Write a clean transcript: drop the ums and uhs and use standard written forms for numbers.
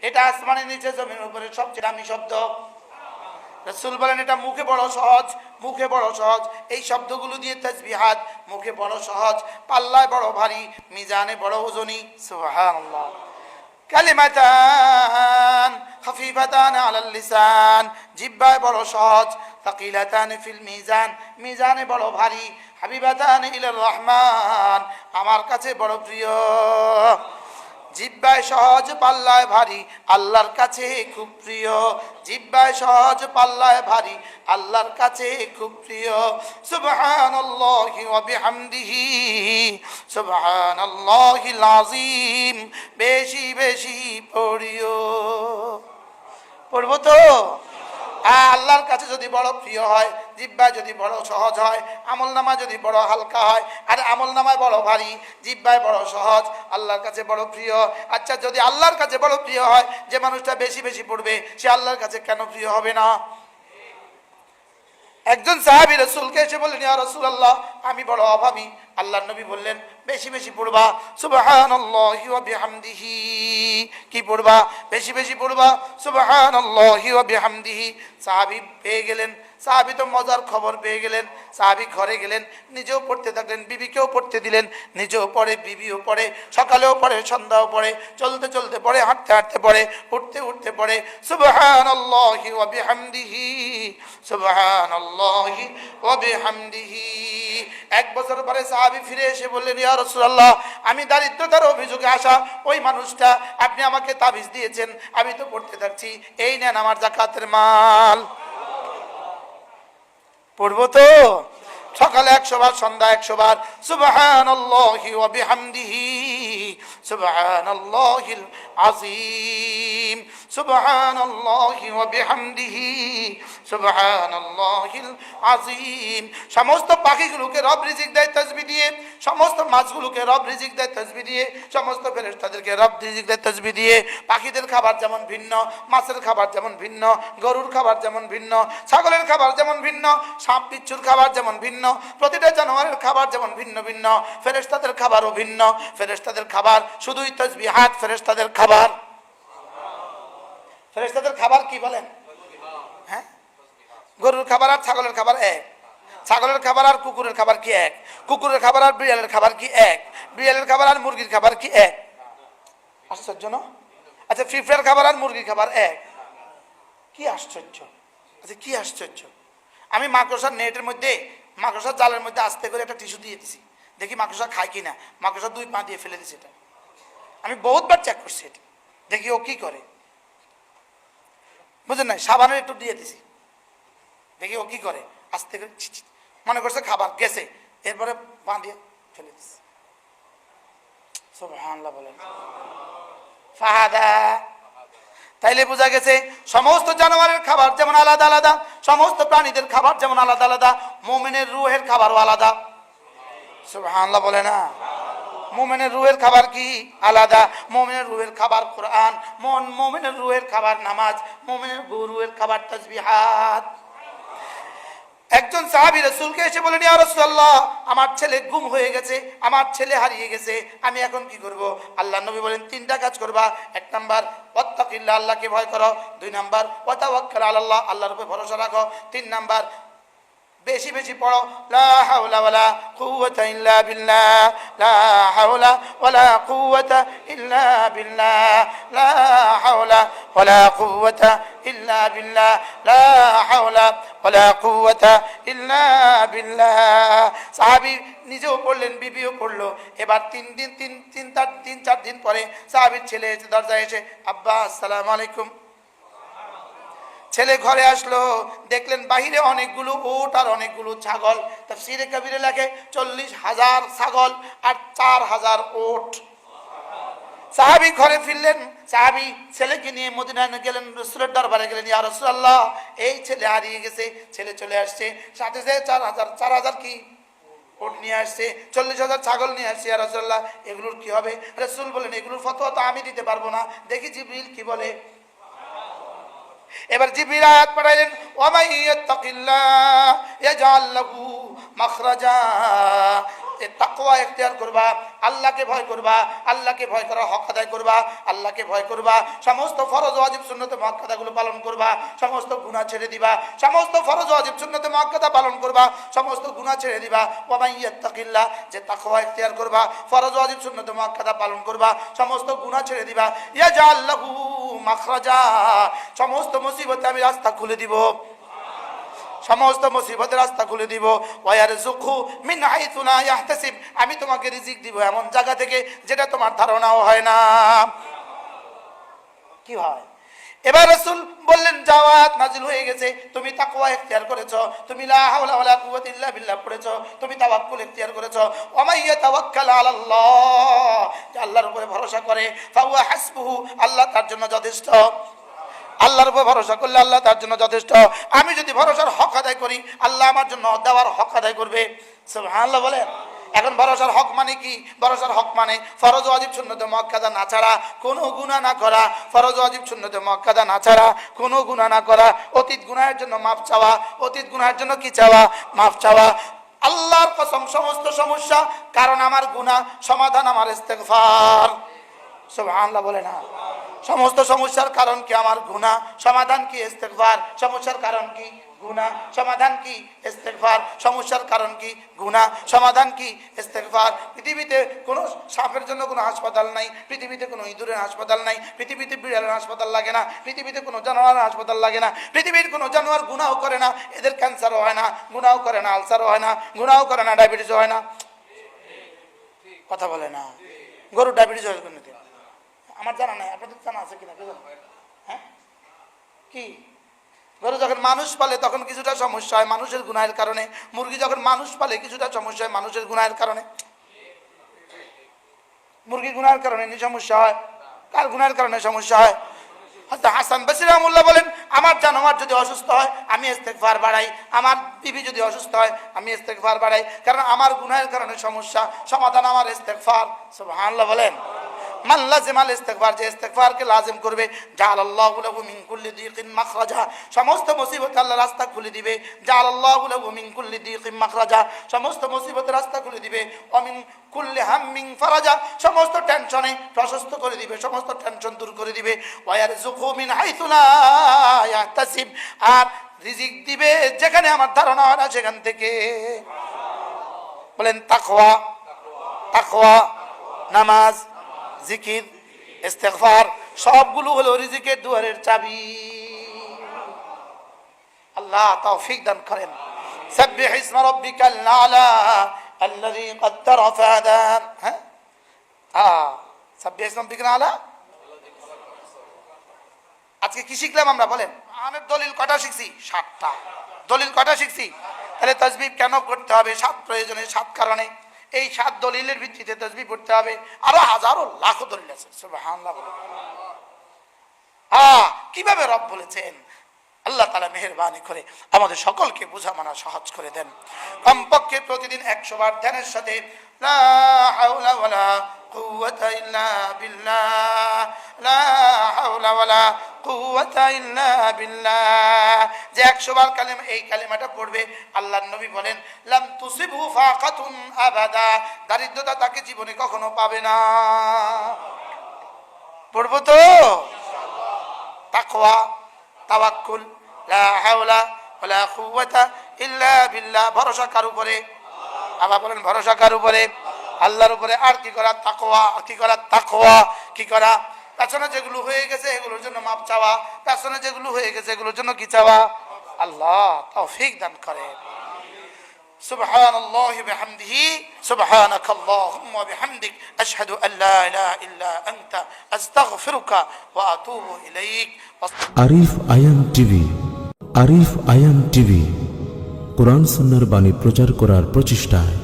এটা আসমানের নিচে জমির উপরে সবচেয়ে দামি শব্দ। রাসূল বলেন এটা মুখে বড় সহজ, মুখে বড় সহজ। এই শব্দগুলো দিয়ে তাসবিহাত মুখে বড় সহজ, পাল্লায় বড় ভারী, মিজানে বড় ওজনী। সুবহানাল্লাহ। কালিমাতান খাফিফাতান আলাল লিসান, জিহ্বায় বড় সহজ, তাকিলাতান ফিল মিজান, মিজানে বড় ভারী, হাবিবাতান ইলার রহমান, আমার কাছে বড় প্রিয়। জিহ্বায় সহজ পাল্লায় ভারী, আল্লাহর কাছে খুব প্রিয়। জিহ্বায় সহজ পাল্লায় ভারী, আল্লাহর কাছে খুব প্রিয়। সুবহানাল্লাহি ওয়া বিহামদিহি, সুবহানাল্লাহিল আযীম। বেশি বেশি পড়িও। পড়বো তো? আল্লাহর কাছে যদি বড় প্রিয় হয়, জিহ্বা যদি বড় সহজ হয়, আমলনামা যদি বড় হালকা হয়, আর আমলনামায় বড় ভারী, জিহ্বায় বড় সহজ, আল্লাহর কাছে বড় প্রিয়। আচ্ছা, যদি আল্লাহর কাছে বড় প্রিয় হয়, যে মানুষটা বেশি বেশি পড়বে সে আল্লাহর কাছে কেন প্রিয় হবে না? একজন সাহাবী রাসূলকে এসে বললেন, ইয়া রাসূলুল্লাহ, আমি বড় অভাবী। আল্লাহর নবী বললেন, বেশি বেশি পড়বা সুবহানাল্লাহি ওয়া বিহামদিহি। কি পড়বা? বেশি বেশি পড়বা সুবহানাল্লাহি ওয়া বিহামদিহি। সাহাবী পেয়ে গেলেন, সাহাবী তো মজার খবর পেয়ে গেলেন। সাহাবী ঘরে গেলেন, নিজেও পড়তে থাকলেন, বিবিকেও পড়তে দিলেন। নিজেও পড়ে, বিবিও পড়ে, সকালেও পড়ে, সন্ধ্যাও পড়ে, চলতে চলতে পড়ে, হাঁটতে হাঁটতে পড়ে, উঠতে উঠতে পড়ে সুবহানাল্লাহি ওয়া বিহামদিহি, সুবহানাল্লাহি ওয়া বিহামদিহি। এক বছর পরে সাহাবী ফিরে এসে বললেন, ইয়া রাসূলুল্লাহ, আমি দারিদ্রতার অভিযোগে আসা ওই মানুষটা, আপনি আমাকে তাবিজ দিয়েছেন, আমি তো পড়তে থাকছি, এই নেন আমার যাকাতের মাল। পড়বো তো? সকালে 100 বার, সন্ধ্যা 100 বার সুবহানাল্লাহি ওয়া বিহামদিহি, সুবহানাল্লাহিল আযীম, সুবহানাল্লাহি ওয়া বিহামদিহি, সুবহানাল্লাহিল আযীম। সমস্ত পাখিগুলোকে রব রিজিক দেয় তাসবিহ দিয়ে, সমস্ত মাছগুলোকে রব রিজিক দেয় তাসবিহ দিয়ে, সমস্ত ফেরেশতাদেরকে রব রিজিক দেয় তাসবিহ দিয়ে। পাখিদের খাবার যেমন ভিন্ন, মাছের খাবার যেমন ভিন্ন, গরুর খাবার যেমন ভিন্ন, ছাগলের খাবার যেমন ভিন্ন, সাপ বিচ্ছুর খাবার যেমন ভিন্ন, প্রতিটা জানোয়ারের খাবার যেমন ভিন্ন ভিন্ন, ফেরেশতাদের খাবারও ভিন্ন। ফেরেশতাদের খাবার শুধুই তাসবিহাত ফেরেশতাদের খাবার। ফেরেশতাদের খাবার কি বলেন? হ্যাঁ, গরুর খাবার আর ছাগলের খাবার এক। ছাগলের খাবার আর কুকুরের খাবার কি এক? কুকুরের খাবার আর বিড়ালের খাবার কি এক? বিড়ালের খাবার আর মুরগির খাবার কি এক? আশ্চর্য না? আচ্ছা, ফিফড়ার খাবার আর মুরগির খাবার এক? কি আশ্চর্য! আচ্ছা, কি আশ্চর্য! আমি মাকড়সার নেটের মধ্যে, মাকড়সার জালের মধ্যে আস্তে করে একটা টিস্যু দিয়ে দিছি, দেখি মাকড়সা খায় কিনা। মাকড়সা 2 পা দিয়ে ফেলে দিছি। এটা আমি বহুতবার চেক করছি, এটা দেখি ও কি করে, বুঝলেন না? সাবানের একটু দিয়ে দিছি, দেখি ও কি করে। আস্তে করে মনে করছে খাবার গেছে, এরপরে পা দিয়ে ফেলে দিছি। সুবহানাল্লাহ বলেন। ফাহাদা। তাইলে বোঝা গেছে সমস্ত জানোয়ারের খাবার যেমন আলাদা আলাদা, সমস্ত প্রাণীদের খাবার যেমন আলাদা আলাদা, মুমিনের রূহের খাবারও আলাদা। সুবহানাল্লাহ বলে না? মুমিনের রূহের খাবার কি? আলাদা। মুমিনের রূহের খাবার কোরআন, মুমিনের রূহের খাবার নামাজ, মুমিনের রূহের খাবার তাসবিহাত। একজন সাহাবী রাসূলকে এসে বলেন, ইয়া রাসূলুল্লাহ, আমার ছেলে গুম হয়ে গেছে, আমার ছেলে হারিয়ে গেছে, আমি এখন কি করব? আল্লাহর নবী বলেন, 3টা কাজ করবা। 1 নাম্বার ওয়াত্তাকিল্লাহ, আল্লাহকে ভয় করো। 2 নাম্বার ওয়াতাওয়াক্কাল আলাল্লাহ, আল্লাহর উপর ভরসা রাখো। 3 নাম্বার বেশি বেশি পড়ো লা হাওলা ওয়ালা কুওয়াতা ইল্লা বিল্লাহ, লা হাওলা ওয়ালা কুওয়াতা ইল্লা বিল্লাহ, লা হাওলা ওয়ালা কুওয়াতা ইল্লা বিল্লাহ, লা হাওলা ওয়ালা কুওয়াতা ইল্লা বিল্লাহ। সাহাবী নিজেও পড়লেন, বিবিও পড়লো। এবার 3-4 দিন পরে সাহাবীর ছেলে এসে দরজায় এসে, আব্বা আসসালামু আলাইকুম। ছেলে ঘরে আসলো, দেখলেন বাহিরে অনেকগুলো উট আর অনেকগুলো ছাগল। তাফসীরে কবিরে লেখে 40,000 ছাগল আর 4,000 উট। সাহাবী ঘরে ফিরলেন, সাহাবী ছেলেকে নিয়ে মদিনায় গেলেন, রাসূলের দরবারে গেলেন, ইয়া রাসূলুল্লাহ, এই ছেলে হারিয়ে গেছে। ছেলে চলে আসছে, সাথে সাথে 4,000 কি উট নিয়ে আসছে, 40,000 ছাগল নিয়ে আসছে। ইয়া রাসূলুল্লাহ, এগুলোর কি হবে? রাসূল বলেন, এগুলোর ফতোয়া তো আমি দিতে পারবো না, দেখি জিবরিল কি বলে। এবার জিবরিল আয়াত পড়াইলেন, ওয়া মান ইয়াত্তাকিল্লাহ ইয়াজআল লাহু মাখরাজা। তাকওয়া ইখতিয়ার করবা, আল্লাহকে ভয় করবা, আল্লাহকে ভয় করার হক আদায় করবা, আল্লাহকে ভয় করবা, সমস্ত ফরজ ওয়াজিব সুন্নত মুআক্কাদাগুলো পালন করবা, সমস্ত গুনাহ ছেড়ে দিবা, সমস্ত ফরজ ওয়াজিব সুন্নত মুআক্কাদা পালন করবা, সমস্ত গুনাহ ছেড়ে দিবা। ওয়া মান ইয়াত্তাকিল্লাহ, যে তাকওয়া ইখতিয়ার করবা, ফরজ ওয়াজিব সুন্নত মুআক্কাদা পালন করবা, সমস্ত গুনাহ ছেড়ে দিবা, ইয়াজআল লাহু মাখরাজা, সমস্ত মুসিবতে আমি রাস্তা খুলে দিব, সমস্ত মুসিবতের রাস্তা খুলে দিব। ওয়ায়ারযুকহু মিন হাইসু লা ইয়াহতাসিব, আমি তোমাকে রিজিক দিব এমন জায়গা থেকে যেটা তোমার ধারণাও হয় না। কি হয়? এবার রাসূল বললেন জাওয়াত নাজিল হয়ে গেছে, তুমি তাকওয়া ইখতিয়ার করেছো, তুমি লা হাওলা ওয়ালা কুওয়াতা ইল্লা বিল্লাহ পড়েছো, তুমি তাওয়াক্কুল ইখতিয়ার করেছো। ওয়া মান ইয়াতাওয়াক্কাল আলাল্লাহ, যে আল্লাহর উপরে ভরসা করে, ফাহুয়া হাসবুহু, আল্লাহ তার জন্য যথেষ্ট। আল্লাহর উপর ভরসা করলে আল্লাহ তার জন্য যথেষ্ট। আমি যদি ভরসার হক আদায় করি, আল্লাহ আমার জন্য দেওয়ার হক আদায় করবে। সুবহানাল্লাহ বলেন। এখন ভরসার হক মানে কি? ভরসার হক মানে ফরজ ওয়াজিব সুন্নত মুআক্কাদা না ছাড়া কোনো গুনাহ না করা, ফরজ ওয়াজিব সুন্নত মুআক্কাদা না ছাড়া কোনো গুনাহ না করা, অতীত গুনাহের জন্য মাফ চাওয়া, অতীত গুনাহের জন্য কি চাওয়া? মাফ চাওয়া। আল্লাহর কসম, সমস্ত সমস্যা কারণ আমার গুনাহ, সমাধান আমার ইস্তেগফার। সুবহানাল্লাহ বলে না। সমস্ত সমস্যার কারণ কি? আমার গুনাহ, সমাধান কি? ইস্তেগফার। সমস্যার কারণ কি? গুনাহ, সমাধান কি? ইস্তেগফার। সমস্যার কারণ কি? গুনাহ, সমাধান কি? ইস্তেগফার। পৃথিবীতে কোনো সাপের জন্য কোনো হাসপাতাল নাই, পৃথিবীতে কোনো ইঁদুরের হাসপাতাল নাই, পৃথিবীতে বিড়ালের হাসপাতাল লাগে না, পৃথিবীতে কোনো জানোয়ারের হাসপাতাল লাগে না, পৃথিবীর কোনো জানোয়ার গুনাহ করে না, এদের ক্যান্সারও হয় না, গুনাহ করে না, আলসারও হয় না, গুনাহ করে না, ডায়াবেটিসও হয় না। কথা বলে না। গরু ডায়াবেটিস হয় কোন দিন? আমার জানা নাই, আপনাদের জানা আছে কিনা? হ্যাঁ, কি? গরু যখন মানুষ পালে তখন কিছুটা সমস্যা হয় মানুষের গুনাহের কারণে, মুরগি যখন মানুষ পালে কিছুটা সমস্যা হয় মানুষের গুনাহের কারণে। মুরগির গুনাহের কারণে সমস্যা হয়, কার গুনাহের কারণে সমস্যা হয়? হাসান বসরি রাহমাতুল্লাহ বলেন, আমার জানোয়ার যদি অসুস্থ হয় আমি ইস্তেগফার বাড়াই, আমার বিবি যদি অসুস্থ হয় আমি ইস্তেগফার বাড়াই, কারণ আমার গুনাহের কারণে সমস্যা, সমাধান আমার ইস্তেগফার। সুবহানাল্লাহ বলেন। মান লাজিমাল ইস্তিগফার, যে ইস্তিগফারকে লাজিম করবে, জাআলাল্লাহু লাহু মিন কুল্লি দীকিন মাখরাজা, সমস্ত মুসিবত আল্লাহ রাস্তা খুলে দিবে। জাআলাল্লাহু লাহু মিন কুল্লি দীকিন মাখরাজা, সমস্ত মুসিবতের রাস্তা খুলে দিবে। ওয়া মিন কুল্লি হাম্মিন ফারাজা, সমস্ত টেনশনে প্রশস্ত করে দিবে, সমস্ত টেনশন দূর করে দিবে। ওয়া ইয়ারযুকহু মিন হাইসু লা ইয়াহতাসিব, আর রিজিক দিবে যেখানে আমার ধারণা হয় না সেখান থেকে। বলেন তাকওয়া, তাকওয়া, নামাজ, জিকির, ইস্তেগফার সবগুলো হলো রিজিকের দুয়ারের চাবি। আল্লাহ তৌফিক দান করেন। সাব্বিহ ইসমা রাব্বিকাল আ'লা আল্লাযী কদ্দারা ফাহাদা। হ্যাঁ, সাব্বিহ ইসমা রাব্বিকাল আ'লা। আজকে কি শিখলাম আমরা? বলেন। আমাদের দলিল কটা শিখছি? 7টা। দলিল কটা শিখছি? তাহলে তাসবিহ কেন করতে হবে? 7 প্রয়োজনে, 7 কারণে। এই 7 দলিলের ভিত্তিতে তাসবিহ পড়তে হবে। আরো হাজারো লাখো দলিল আছে। সুবহানাল্লাহ। কিভাবে রব বলেছেন? আল্লাহ তাআলা মেহেরবানি করে আমাদের সকলকে বোঝা মানা সহজ করে দেন। কমপক্ষে প্রতিদিন 100 বার ধ্যানের সাথে লা হাওলা ওয়ালা কুওয়াতা ইল্লা বিল্লাহ, লা হাওলা ওয়ালা কুওয়াতা ইল্লা বিল্লাহ, যে 100 বার কালেমা, এই কালেমাটা পড়বে, আল্লাহর নবী বলেন লাম তুসিবহু ফাকাতুন আবাদা, দারিদ্রতা তাকে জীবনে কখনো পাবে না। পড়বো তো ইনশাআল্লাহ। তাকওয়া, তাওয়াক্কুল, লা হাওলা ওয়ালা কুওয়াতা ইল্লা বিল্লাহ, ভরসা কার উপরে? আবার বলেন, ভরসা কার উপরে? আল্লাহর উপরে। আর কি করা? তাকওয়া। কি করা? তাকওয়া। কি করা? পেছনে যেগুলো হয়ে গেছে এগুলোর জন্য মাপ চাওয়া, পেছনে যেগুলো হয়ে গেছে এগুলোর জন্য কি চাওয়া? আল্লাহ তৌফিক দান করে। সুবহানাল্লাহি বিহামদিহি, সুবহানাকাল্লাহুম্মা বিহামদিক, আশহাদু আল লা ইলাহা ইল্লা আনতা, আস্তাগফিরুকা ওয়া আতুবু ইলাইক। আরিফ আয়াম টিভি। আরিফ আয়াম টিভি কোরআন সুন্নাহর বাণী প্রচার করার প্রচেষ্টায়